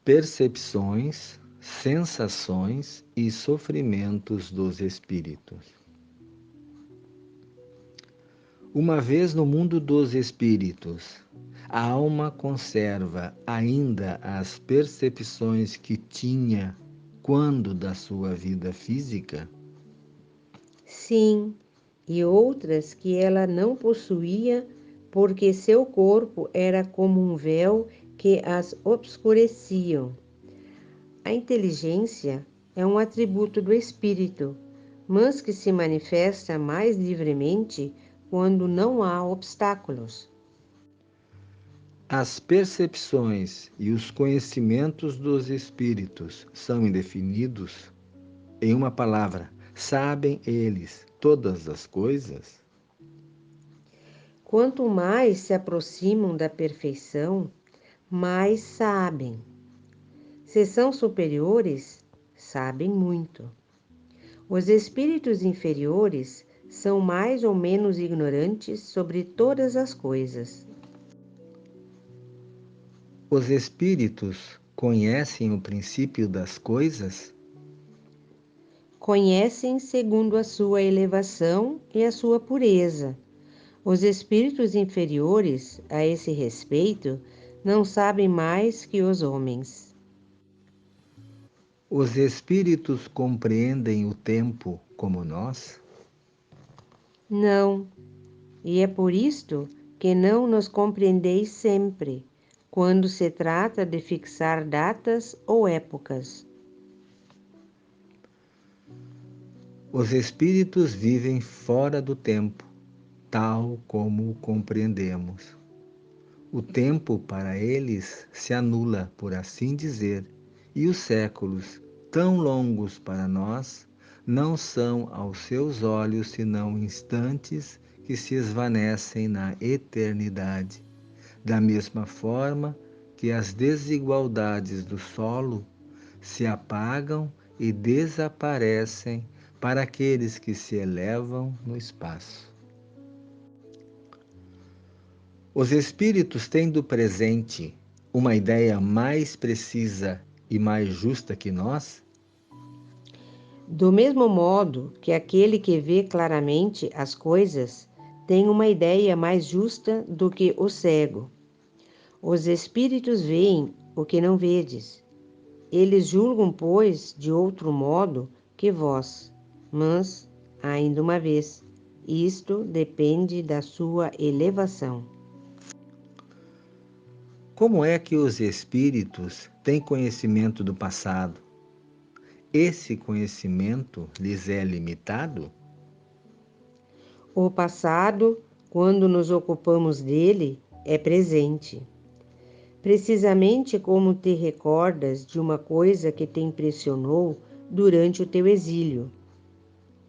percepções, sensações e sofrimentos dos espíritos. Uma vez no mundo dos espíritos, a alma conserva ainda as percepções que tinha quando da sua vida física? Sim, e outras que ela não possuía, porque seu corpo era como um véu que as obscureciam. A inteligência é um atributo do espírito, mas que se manifesta mais livremente quando não há obstáculos. As percepções e os conhecimentos dos espíritos são indefinidos? Em uma palavra, sabem eles todas as coisas? Quanto mais se aproximam da perfeição, mais sabem. Se são superiores, sabem muito. Os espíritos inferiores são mais ou menos ignorantes sobre todas as coisas. Os espíritos conhecem o princípio das coisas? Conhecem segundo a sua elevação e a sua pureza. Os espíritos inferiores, a esse respeito, não sabem mais que os homens. Os espíritos compreendem o tempo como nós? Não, e é por isto que não nos compreendeis sempre, quando se trata de fixar datas ou épocas. Os espíritos vivem fora do tempo, tal como o compreendemos. O tempo para eles se anula, por assim dizer, e os séculos, tão longos para nós, não são aos seus olhos senão instantes que se esvanecem na eternidade. Da mesma forma que as desigualdades do solo se apagam e desaparecem para aqueles que se elevam no espaço. Os espíritos têm do presente uma ideia mais precisa e mais justa que nós? Do mesmo modo que aquele que vê claramente as coisas tem uma ideia mais justa do que o cego. Os espíritos veem o que não vedes. Eles julgam, pois, de outro modo que vós. Mas, ainda uma vez, isto depende da sua elevação. Como é que os espíritos têm conhecimento do passado? Esse conhecimento lhes é limitado? O passado, quando nos ocupamos dele, é presente. Precisamente como te recordas de uma coisa que te impressionou durante o teu exílio.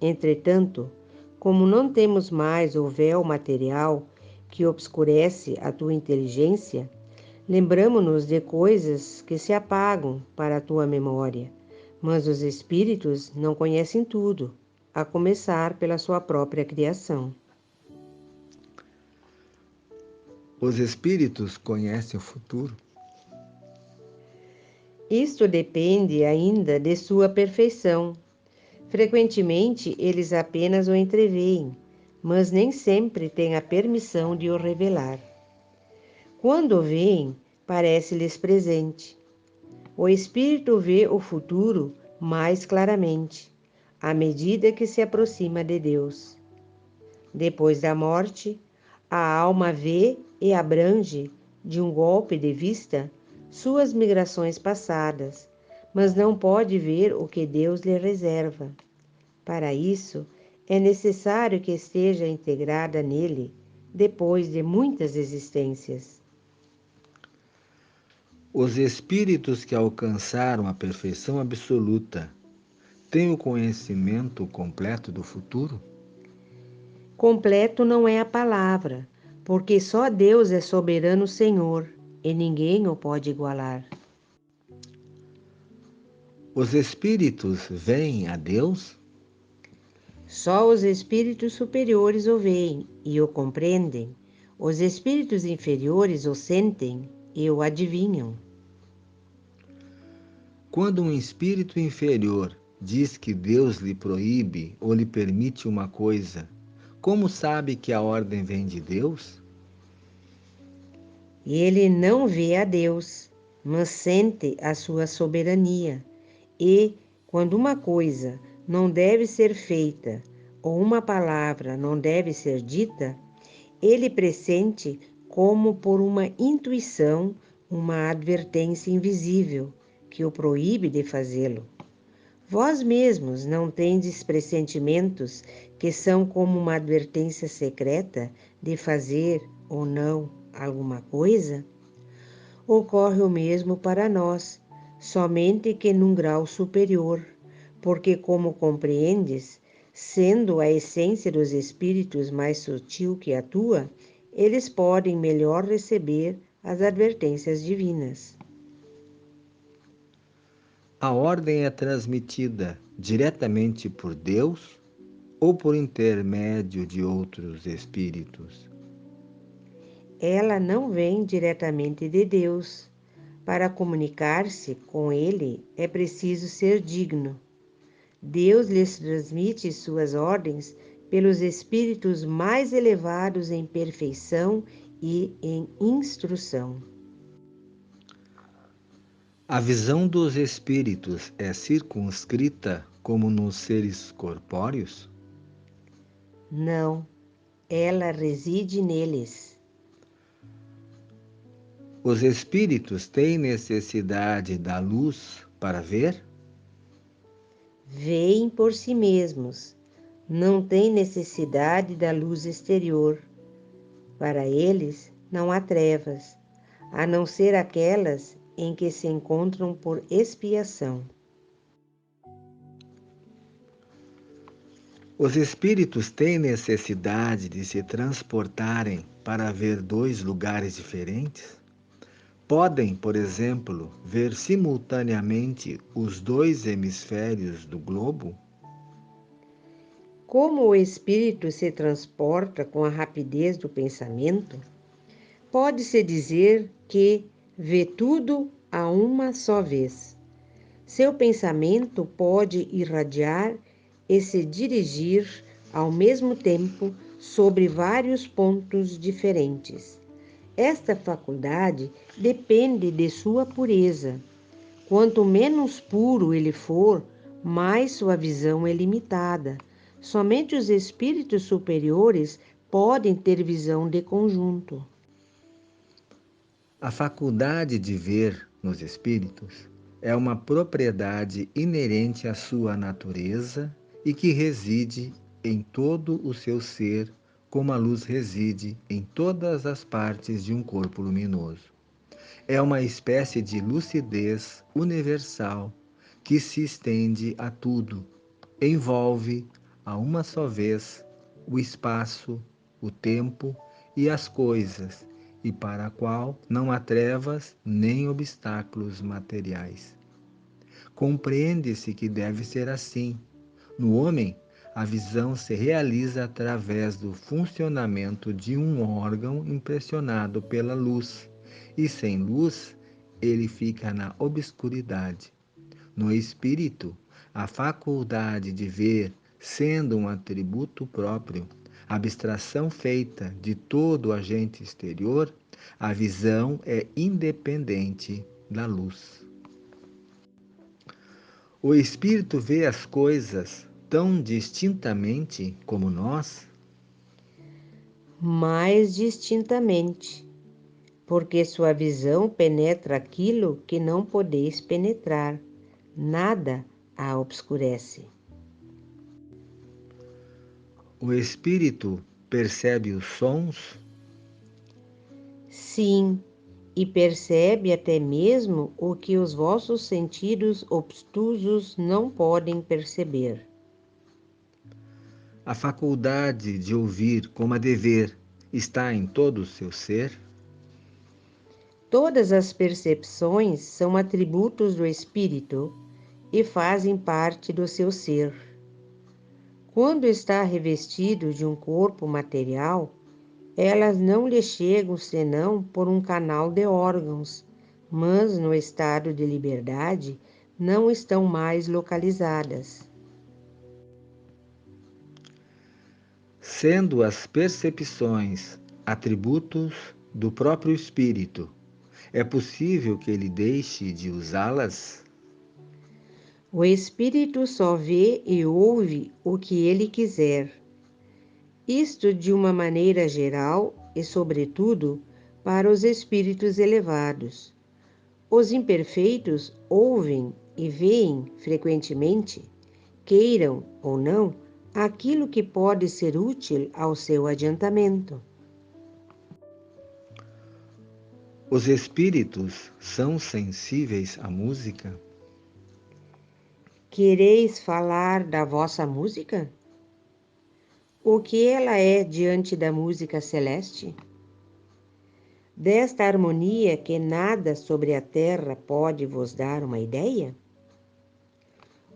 Entretanto, como não temos mais o véu material que obscurece a tua inteligência, lembramo-nos de coisas que se apagam para a tua memória, mas os espíritos não conhecem tudo, a começar pela sua própria criação. Os espíritos conhecem o futuro? Isto depende ainda de sua perfeição. Frequentemente eles apenas o entreveem, mas nem sempre têm a permissão de o revelar. Quando o veem, parece-lhes presente. O espírito vê o futuro mais claramente, à medida que se aproxima de Deus. Depois da morte, a alma vê e abrange, de um golpe de vista, suas migrações passadas, mas não pode ver o que Deus lhe reserva. Para isso, é necessário que esteja integrada nele, depois de muitas existências. Os espíritos que alcançaram a perfeição absoluta têm o conhecimento completo do futuro? Completo não é a palavra, porque só Deus é soberano Senhor e ninguém o pode igualar. Os espíritos veem a Deus? Só os espíritos superiores o veem e o compreendem. Os espíritos inferiores o sentem e o adivinham. Quando um espírito inferior diz que Deus lhe proíbe ou lhe permite uma coisa, como sabe que a ordem vem de Deus? Ele não vê a Deus, mas sente a sua soberania. E, quando uma coisa não deve ser feita ou uma palavra não deve ser dita, ele pressente, como por uma intuição, uma advertência invisível que o proíbe de fazê-lo. Vós mesmos não tendes pressentimentos que são como uma advertência secreta de fazer ou não alguma coisa? Ocorre o mesmo para nós, somente que num grau superior, porque, como compreendes, sendo a essência dos espíritos mais sutil que a tua, eles podem melhor receber as advertências divinas. A ordem é transmitida diretamente por Deus ou por intermédio de outros espíritos? Ela não vem diretamente de Deus. Para comunicar-se com Ele é preciso ser digno. Deus lhes transmite suas ordens pelos espíritos mais elevados em perfeição e em instrução. A visão dos espíritos é circunscrita como nos seres corpóreos? Não, ela reside neles. Os espíritos têm necessidade da luz para ver? Veem por si mesmos. Não têm necessidade da luz exterior. Para eles, não há trevas, a não ser aquelas em que se encontram por expiação. Os espíritos têm necessidade de se transportarem para ver dois lugares diferentes? Podem, por exemplo, ver simultaneamente os dois hemisférios do globo? Como o espírito se transporta com a rapidez do pensamento, pode-se dizer que vê tudo a uma só vez. Seu pensamento pode irradiar e se dirigir ao mesmo tempo sobre vários pontos diferentes. Esta faculdade depende de sua pureza. Quanto menos puro ele for, mais sua visão é limitada. Somente os espíritos superiores podem ter visão de conjunto. A faculdade de ver nos espíritos é uma propriedade inerente à sua natureza e que reside em todo o seu ser, como a luz reside em todas as partes de um corpo luminoso. É uma espécie de lucidez universal que se estende a tudo, envolve a uma só vez o espaço, o tempo e as coisas, e para a qual não há trevas nem obstáculos materiais. Compreende-se que deve ser assim. No homem, a visão se realiza através do funcionamento de um órgão impressionado pela luz, e sem luz, ele fica na obscuridade. No espírito, a faculdade de ver, sendo um atributo próprio, abstração feita de todo o agente exterior, a visão é independente da luz. O espírito vê as coisas tão distintamente como nós? Mais distintamente, porque sua visão penetra aquilo que não podeis penetrar. Nada a obscurece. O espírito percebe os sons? Sim, e percebe até mesmo o que os vossos sentidos obtusos não podem perceber. A faculdade de ouvir como a de ver está em todo o seu ser? Todas as percepções são atributos do espírito e fazem parte do seu ser. Quando está revestido de um corpo material, elas não lhe chegam senão por um canal de órgãos, mas no estado de liberdade não estão mais localizadas. Sendo as percepções atributos do próprio espírito, é possível que ele deixe de usá-las? O espírito só vê e ouve o que ele quiser. Isto de uma maneira geral e, sobretudo, para os espíritos elevados. Os imperfeitos ouvem e veem frequentemente, queiram ou não, aquilo que pode ser útil ao seu adiantamento. Os espíritos são sensíveis à música? Quereis falar da vossa música? O que ela é diante da música celeste? Desta harmonia que nada sobre a terra pode vos dar uma ideia?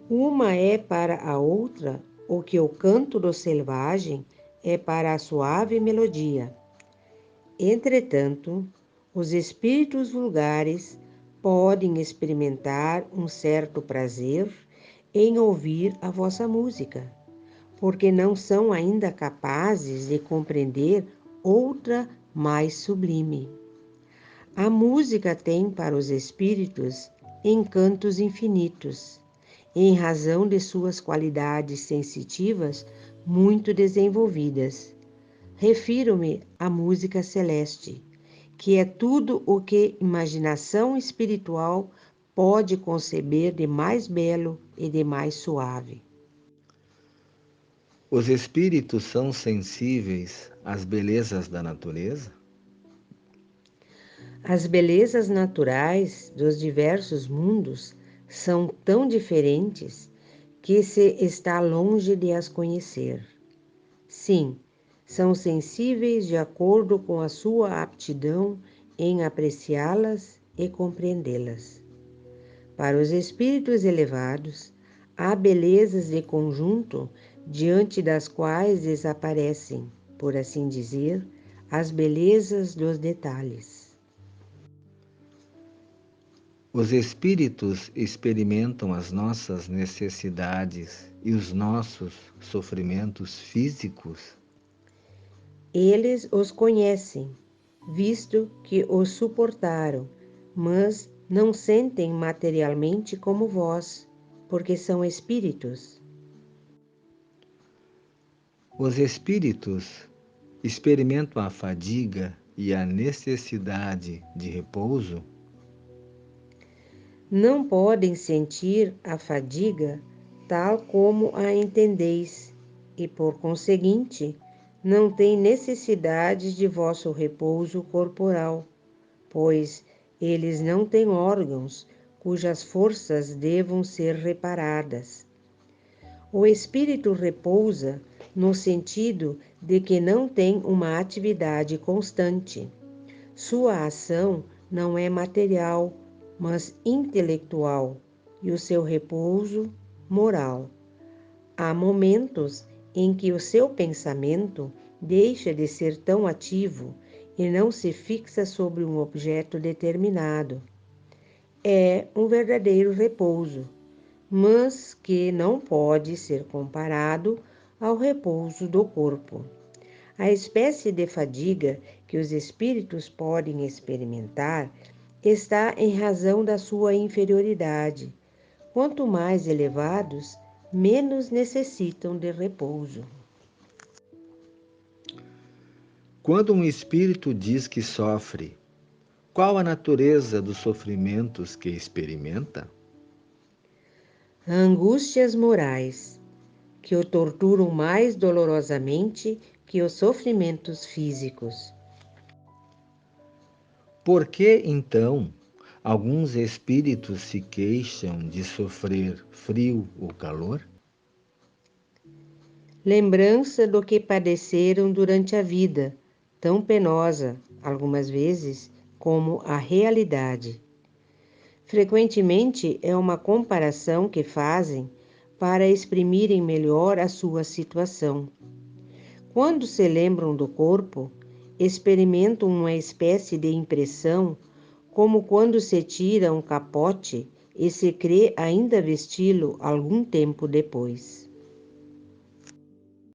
Uma é para a outra o que o canto do selvagem é para a suave melodia. Entretanto, os espíritos vulgares podem experimentar um certo prazer em ouvir a vossa música, porque não são ainda capazes de compreender outra mais sublime. A música tem para os espíritos encantos infinitos, em razão de suas qualidades sensitivas muito desenvolvidas. Refiro-me à música celeste, que é tudo o que imaginação espiritual pode conceber de mais belo e de mais suave. Os espíritos são sensíveis às belezas da natureza? As belezas naturais dos diversos mundos são tão diferentes que se está longe de as conhecer. Sim, são sensíveis de acordo com a sua aptidão em apreciá-las e compreendê-las. Para os espíritos elevados, há belezas de conjunto diante das quais desaparecem, por assim dizer, as belezas dos detalhes. Os espíritos experimentam as nossas necessidades e os nossos sofrimentos físicos? Eles os conhecem, visto que os suportaram, mas não sentem materialmente como vós, porque são espíritos. Os espíritos experimentam a fadiga e a necessidade de repouso? Não podem sentir a fadiga tal como a entendeis, e por conseguinte, não têm necessidade de vosso repouso corporal, pois eles não têm órgãos cujas forças devam ser reparadas. O espírito repousa no sentido de que não tem uma atividade constante. Sua ação não é material, mas intelectual, e o seu repouso moral. Há momentos em que o seu pensamento deixa de ser tão ativo e não se fixa sobre um objeto determinado. É um verdadeiro repouso, mas que não pode ser comparado ao repouso do corpo. A espécie de fadiga que os espíritos podem experimentar está em razão da sua inferioridade. Quanto mais elevados, menos necessitam de repouso. Quando um espírito diz que sofre, qual a natureza dos sofrimentos que experimenta? Angústias morais, que o torturam mais dolorosamente que os sofrimentos físicos. Por que, então, alguns espíritos se queixam de sofrer frio ou calor? Lembrança do que padeceram durante a vida, tão penosa, algumas vezes, como a realidade. Frequentemente é uma comparação que fazem para exprimirem melhor a sua situação. Quando se lembram do corpo, experimentam uma espécie de impressão, como quando se tira um capote e se crê ainda vesti-lo algum tempo depois.